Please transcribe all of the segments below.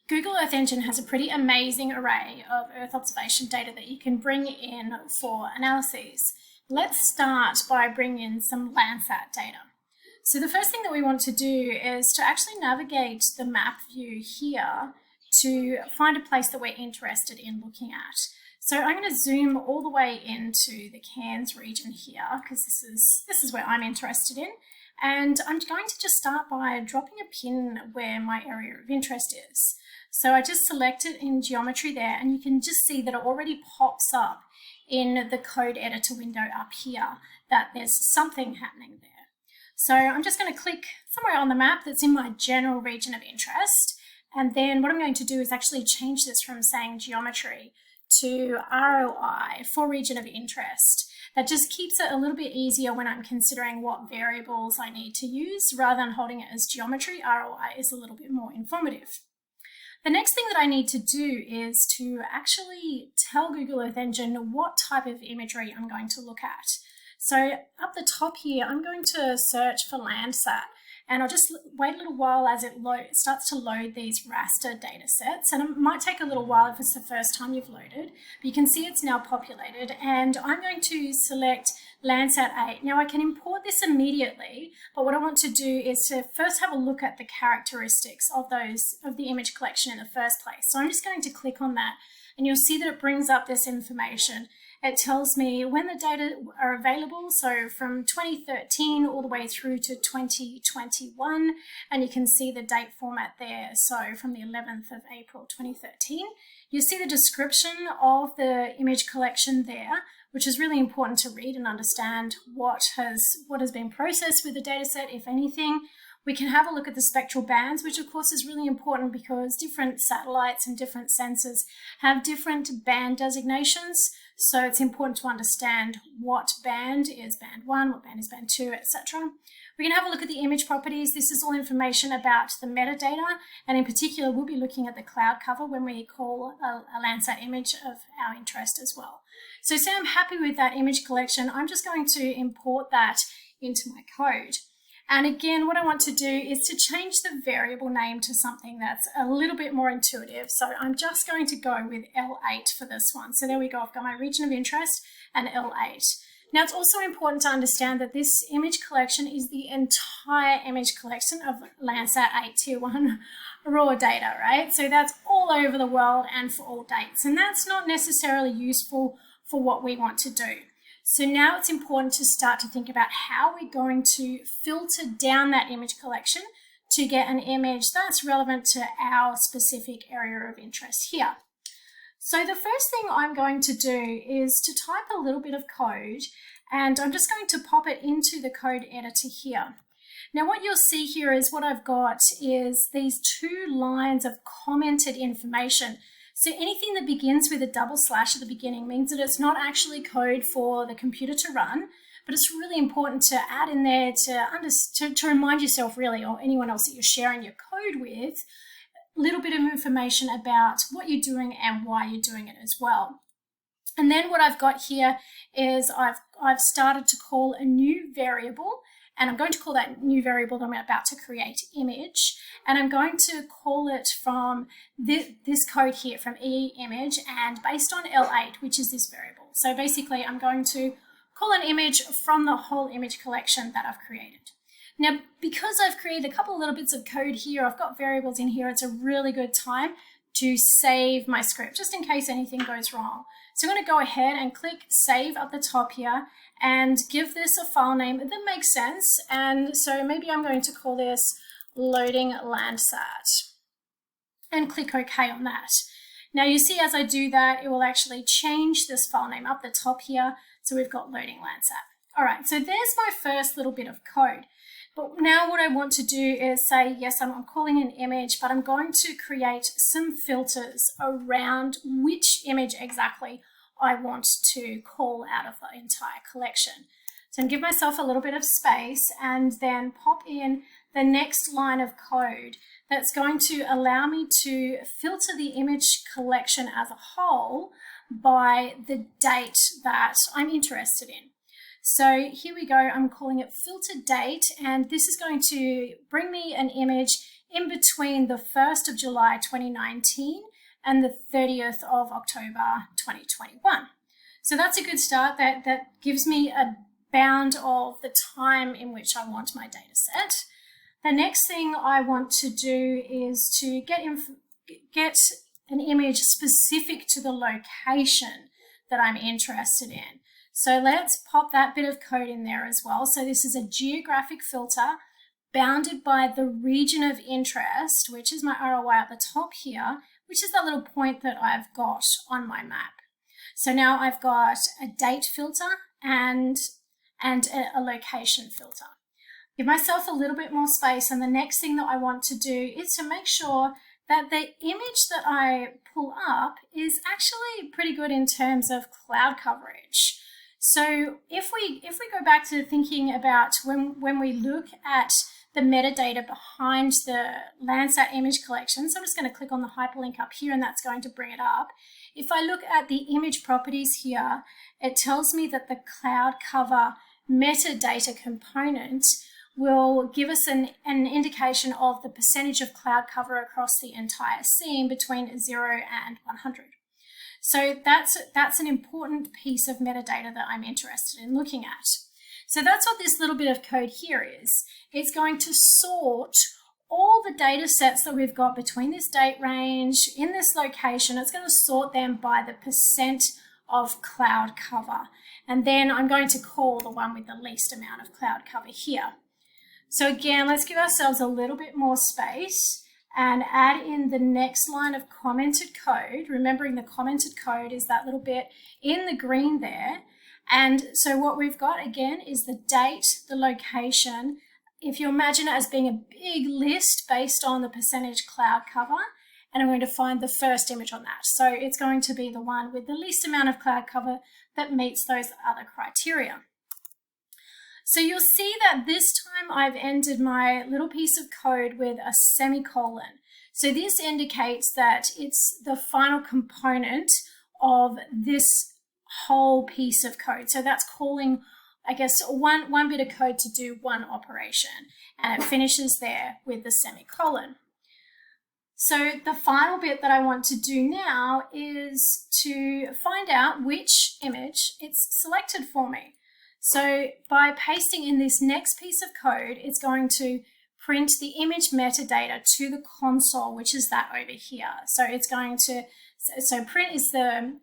Google Earth Engine has a pretty amazing array of Earth observation data that you can bring in for analyses. Let's start by bringing in some Landsat data. So the first thing that we want to do is to actually navigate the map view here to find a place that we're interested in looking at. So I'm going to zoom all the way into the Cairns region here because this is where I'm interested in. And I'm going to just start by dropping a pin where my area of interest is. So I just select it in geometry there, and you can just see that it already pops up in the code editor window up here that there's something happening there. So I'm just going to click somewhere on the map that's in my general region of interest. And then what I'm going to do is actually change this from saying geometry to ROI for region of interest. That just keeps it a little bit easier when I'm considering what variables I need to use. Rather than holding it as geometry, ROI is a little bit more informative. The next thing that I need to do is to actually tell Google Earth Engine what type of imagery I'm going to look at. So up the top here, I'm going to search for Landsat, and I'll just wait a little while as it starts to load these raster data sets. And it might take a little while if it's the first time you've loaded, but you can see it's now populated, and I'm going to select Landsat 8. Now I can import this immediately, but what I want to do is to first have a look at the characteristics of the image collection in the first place. So I'm just going to click on that, and you'll see that it brings up this information. It tells me when the data are available, so from 2013 all the way through to 2021, and you can see the date format there, so from the 11th of April 2013. You see the description of the image collection there, which is really important to read and understand what has been processed with the dataset, if anything. We can have a look at the spectral bands, which of course is really important because different satellites and different sensors have different band designations. So it's important to understand what band is band 1, what band is band 2, etc. We can have a look at the image properties. This is all information about the metadata, and in particular we'll be looking at the cloud cover when we call a Landsat image of our interest as well. So say I'm happy with that image collection, I'm just going to import that into my code. And again, what I want to do is to change the variable name to something that's a little bit more intuitive. So I'm just going to go with L8 for this one. So there we go, I've got my region of interest and L8. Now it's also important to understand that this image collection is the entire image collection of Landsat 8 Tier 1 raw data, right? So that's all over the world and for all dates. And that's not necessarily useful for what we want to do. So now it's important to start to think about how we're going to filter down that image collection to get an image that's relevant to our specific area of interest here. So the first thing I'm going to do is to type a little bit of code, and I'm just going to pop it into the code editor here. Now what you'll see here is what I've got is these 2 lines of commented information. So anything that begins with a double slash at the beginning means that it's not actually code for the computer to run, but it's really important to add in there to remind yourself really, or anyone else that you're sharing your code with, a little bit of information about what you're doing and why you're doing it as well. And then what I've got here is I've started to call a new variable, and I'm going to call that new variable that I'm about to create image, and I'm going to call it from this code here from ee.Image and based on L8, which is this variable. So basically I'm going to call an image from the whole image collection that I've created. Now, because I've created a couple of little bits of code here, I've got variables in here, it's a really good time to save my script, just in case anything goes wrong. So I'm going to go ahead and click Save at the top here and give this a file name that makes sense. And so maybe I'm going to call this Loading Landsat and click OK on that. Now you see as I do that, it will actually change this file name up the top here. So we've got Loading Landsat. All right, so there's my first little bit of code. But now what I want to do is say, yes, I'm calling an image, but I'm going to create some filters around which image exactly I want to call out of the entire collection. So I'm going to give myself a little bit of space and then pop in the next line of code that's going to allow me to filter the image collection as a whole by the date that I'm interested in. So here we go, I'm calling it filterDate, and this is going to bring me an image in between the 1st of July 2019 and the 30th of October 2021. So that's a good start. That gives me a bound of the time in which I want my data set. The next thing I want to do is to get an image specific to the location that I'm interested in. So let's pop that bit of code in there as well. So this is a geographic filter bounded by the region of interest, which is my ROI at the top here, which is that little point that I've got on my map. So now I've got a date filter and a location filter. Give myself a little bit more space, and the next thing that I want to do is to make sure that the image that I pull up is actually pretty good in terms of cloud coverage. So if we go back to thinking about when we look at the metadata behind the Landsat image collection, so I'm just going to click on the hyperlink up here and that's going to bring it up. If I look at the image properties here, it tells me that the cloud cover metadata component will give us an indication of the percentage of cloud cover across the entire scene between 0 and 100. So that's an important piece of metadata that I'm interested in looking at. So that's what this little bit of code here is. It's going to sort all the data sets that we've got between this date range in this location. It's going to sort them by the percent of cloud cover. And then I'm going to call the one with the least amount of cloud cover here. So again, let's give ourselves a little bit more space and add in the next line of commented code. Remembering the commented code is that little bit in the green there. And so what we've got again is the date, the location. If you imagine it as being a big list based on the percentage cloud cover, and I'm going to find the first image on that. So it's going to be the one with the least amount of cloud cover that meets those other criteria. So you'll see that this time I've ended my little piece of code with a semicolon. So this indicates that it's the final component of this whole piece of code. So that's calling, I guess, one bit of code to do one operation, and it finishes there with the semicolon. So the final bit that I want to do now is to find out which image it's selected for me. So by pasting in this next piece of code, it's going to print the image metadata to the console, which is that over here. So it's going to, so print is the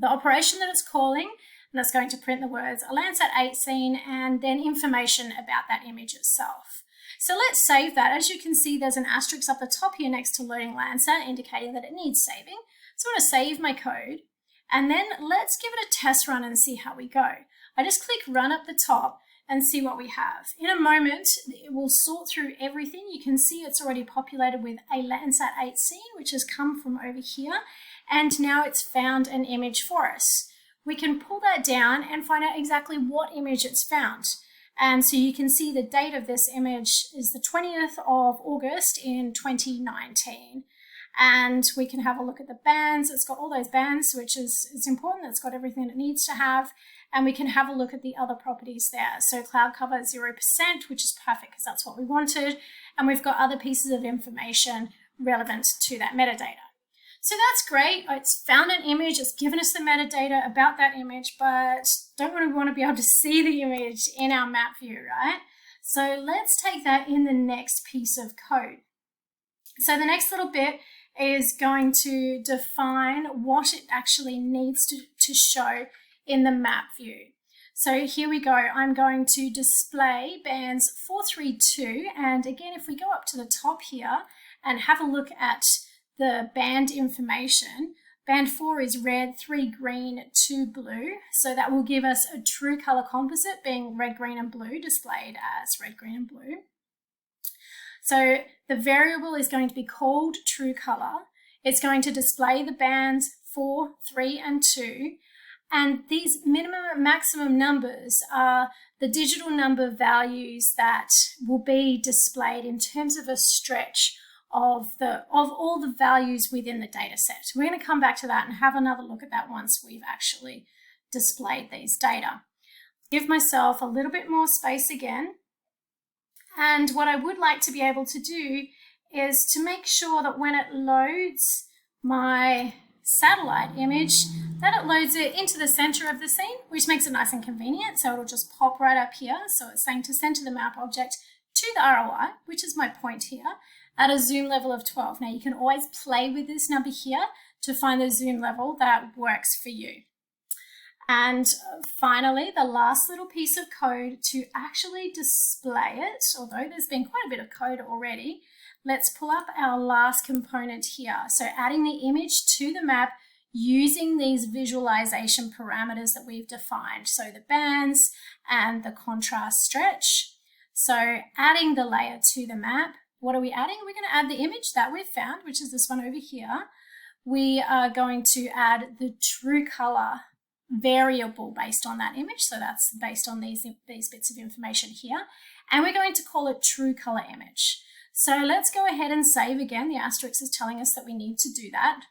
operation that it's calling, and it's going to print the words a Landsat 8 scene and then information about that image itself. So let's save that. As you can see, there's an asterisk up the top here next to loading Landsat, indicating that it needs saving. So I'm going to save my code, and then let's give it a test run and see how we go. I just click run up the top and see what we have. In a moment, it will sort through everything. You can see it's already populated with a Landsat 8 scene, which has come from over here, and now it's found an image for us. We can pull that down and find out exactly what image it's found. And so you can see the date of this image is the 20th of August in 2019. And we can have a look at the bands. It's got all those bands, which is important. It's got everything it needs to have. And we can have a look at the other properties there. So cloud cover 0%, which is perfect because that's what we wanted. And we've got other pieces of information relevant to that metadata. So that's great. It's found an image. It's given us the metadata about that image, but don't we want to be able to see the image in our map view, right? So let's take that in the next piece of code. So the next little bit is going to define what it actually needs to show in the map view. So here we go. I'm going to display bands 432. And again, if we go up to the top here and have a look at the band information, band 4 is red, 3 green, 2 blue. So that will give us a true color composite being red, green, and blue displayed as red, green, and blue. So the variable is going to be called true color. It's going to display the bands 4, 3, and 2. And these minimum and maximum numbers are the digital number values that will be displayed in terms of a stretch of all the values within the data set. We're going to come back to that and have another look at that once we've actually displayed these data. Give myself a little bit more space again. And what I would like to be able to do is to make sure that when it loads my satellite image, that it loads it into the center of the scene, which makes it nice and convenient. So it'll just pop right up here. So it's saying to center the map object to the ROI, which is my point here, at a zoom level of 12. Now you can always play with this number here to find the zoom level that works for you. And finally, the last little piece of code to actually display it, although there's been quite a bit of code already, let's pull up our last component here. So adding the image to the map using these visualization parameters that we've defined. So the bands and the contrast stretch. So adding the layer to the map, what are we adding? We're going to add the image that we've found, which is this one over here. We are going to add the true color variable based on that image. So that's based on these bits of information here. And we're going to call it truecolor image. So let's go ahead and save again. The asterisk is telling us that we need to do that.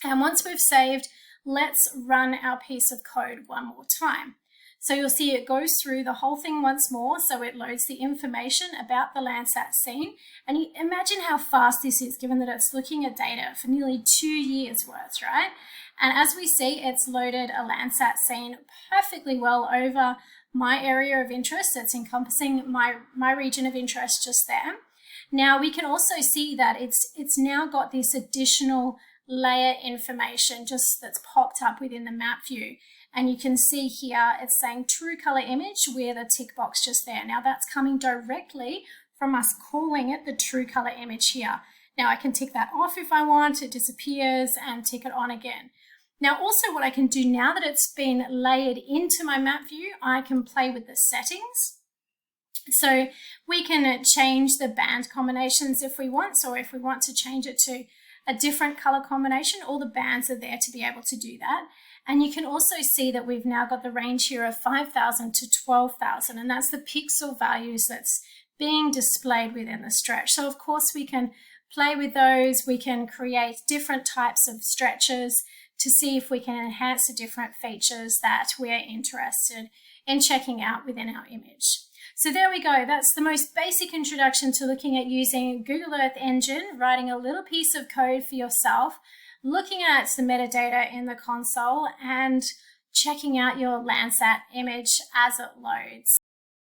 And once we've saved, let's run our piece of code one more time. So you'll see it goes through the whole thing once more. So it loads the information about the Landsat scene. And you imagine how fast this is, given that it's looking at data for nearly 2 years worth, right? And as we see, it's loaded a Landsat scene perfectly well over my area of interest. It's encompassing my region of interest just there. Now we can also see that it's now got this additional layer information just that's popped up within the map view. And you can see here it's saying true color image with a tick box just there. Now that's coming directly from us calling it the true color image here. Now I can tick that off if I want, it disappears, and tick it on again. Now also what I can do now that it's been layered into my map view, I can play with the settings. So we can change the band combinations if we want. So if we want to change it to a different color combination, all the bands are there to be able to do that. And you can also see that we've now got the range here of 5,000 to 12,000, and that's the pixel values that's being displayed within the stretch. So of course we can play with those. We can create different types of stretches to see if we can enhance the different features that we're interested in checking out within our image. So there we go. That's the most basic introduction to looking at using Google Earth Engine, writing a little piece of code for yourself, looking at the metadata in the console, and checking out your Landsat image as it loads.